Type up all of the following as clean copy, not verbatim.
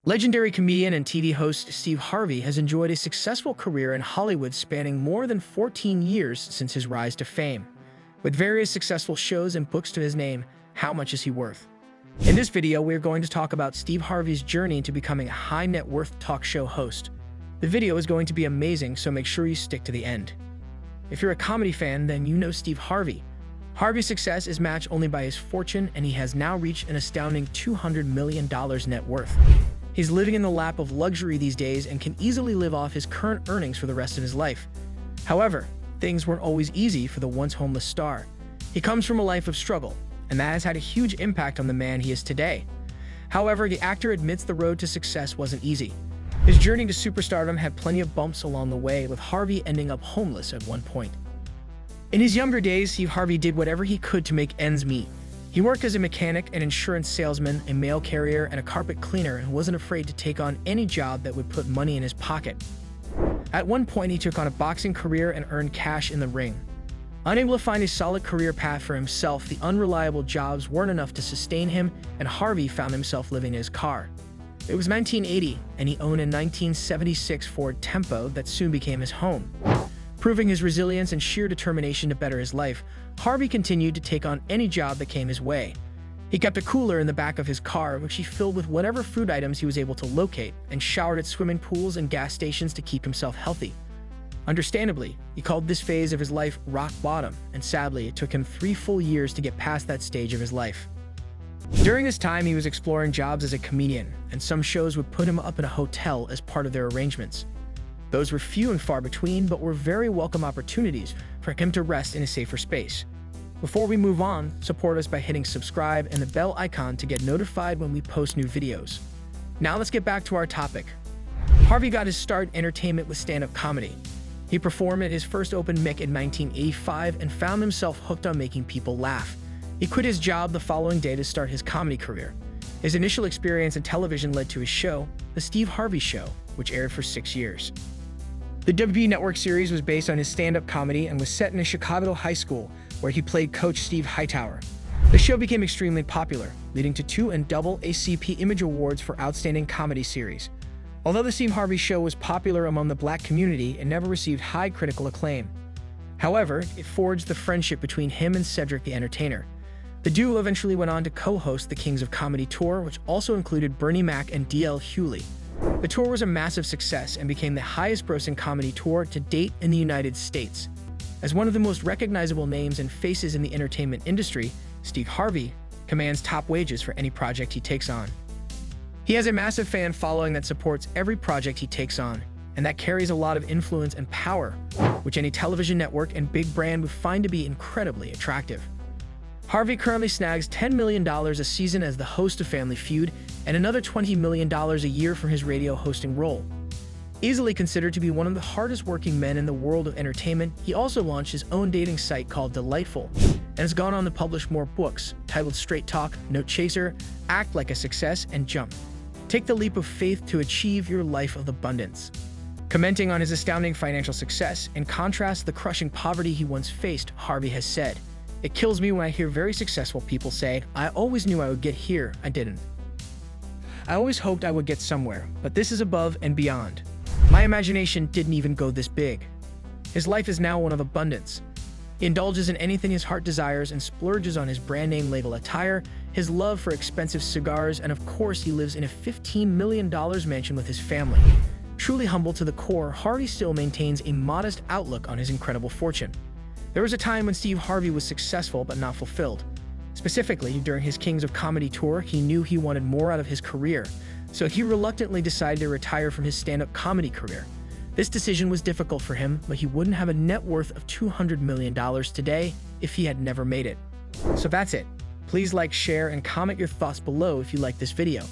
Legendary comedian and TV host Steve Harvey has enjoyed a successful career in Hollywood spanning more than 14 years since his rise to fame. With various successful shows and books to his name, how much is he worth? In this video, we're going to talk about Steve Harvey's journey to becoming a high-net-worth talk show host. The video is going to be amazing, so make sure you stick to the end. If you're a comedy fan, then you know Steve Harvey. Harvey's success is matched only by his fortune, and he has now reached an astounding $200 million net worth. He's living in the lap of luxury these days and can easily live off his current earnings for the rest of his life. However, things weren't always easy for the once homeless star. He comes from a life of struggle, and that has had a huge impact on the man he is today. However, the actor admits the road to success wasn't easy. His journey to superstardom had plenty of bumps along the way, with Harvey ending up homeless at one point. In his younger days, Steve Harvey did whatever he could to make ends meet. He worked as a mechanic, an insurance salesman, a mail carrier, and a carpet cleaner, and wasn't afraid to take on any job that would put money in his pocket. At one point, he took on a boxing career and earned cash in the ring. Unable to find a solid career path for himself, the unreliable jobs weren't enough to sustain him, and Harvey found himself living in his car. It was 1980, and he owned a 1976 Ford Tempo that soon became his home. Proving his resilience and sheer determination to better his life, Harvey continued to take on any job that came his way. He kept a cooler in the back of his car, which he filled with whatever food items he was able to locate, and showered at swimming pools and gas stations to keep himself healthy. Understandably, he called this phase of his life rock bottom, and sadly, it took him 3 full years to get past that stage of his life. During this time, he was exploring jobs as a comedian, and some shows would put him up in a hotel as part of their arrangements. Those were few and far between, but were very welcome opportunities for him to rest in a safer space. Before we move on, support us by hitting subscribe and the bell icon to get notified when we post new videos. Now let's get back to our topic. Harvey got his start in entertainment with stand-up comedy. He performed at his first open mic in 1985 and found himself hooked on making people laugh. He quit his job the following day to start his comedy career. His initial experience in television led to his show, The Steve Harvey Show, which aired for 6 years. The WB Network series was based on his stand-up comedy and was set in a Chicago high school where he played Coach Steve Hightower. The show became extremely popular, leading to 2 NAACP Image Awards for Outstanding Comedy Series. Although The Steve Harvey Show was popular among the black community, it never received high critical acclaim. However, it forged the friendship between him and Cedric the Entertainer. The duo eventually went on to co-host the Kings of Comedy Tour, which also included Bernie Mac and D.L. Hewley. The tour was a massive success and became the highest-grossing comedy tour to date in the United States. As one of the most recognizable names and faces in the entertainment industry, Steve Harvey commands top wages for any project he takes on. He has a massive fan following that supports every project he takes on, and that carries a lot of influence and power, which any television network and big brand would find to be incredibly attractive. Harvey currently snags $10 million a season as the host of Family Feud and another $20 million a year for his radio hosting role. Easily considered to be one of the hardest working men in the world of entertainment, he also launched his own dating site called Delightful and has gone on to publish more books titled Straight Talk, Note Chaser, Act Like a Success, and Jump. Take the leap of faith to achieve your life of abundance. Commenting on his astounding financial success, in contrast to the crushing poverty he once faced, Harvey has said, "It kills me when I hear very successful people say, 'I always knew I would get here, I didn't. I always hoped I would get somewhere, but this is above and beyond. My imagination didn't even go this big.'" His life is now one of abundance. He indulges in anything his heart desires and splurges on his brand name label attire, his love for expensive cigars, and of course he lives in a $15 million mansion with his family. Truly humble to the core, Harvey still maintains a modest outlook on his incredible fortune. There was a time when Steve Harvey was successful but not fulfilled. Specifically, during his Kings of Comedy tour, he knew he wanted more out of his career, so he reluctantly decided to retire from his stand-up comedy career. This decision was difficult for him, but he wouldn't have a net worth of $200 million today if he had never made it. So that's it. Please like, share, and comment your thoughts below if you like this video.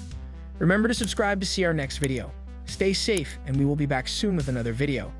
Remember to subscribe to see our next video. Stay safe, and we will be back soon with another video.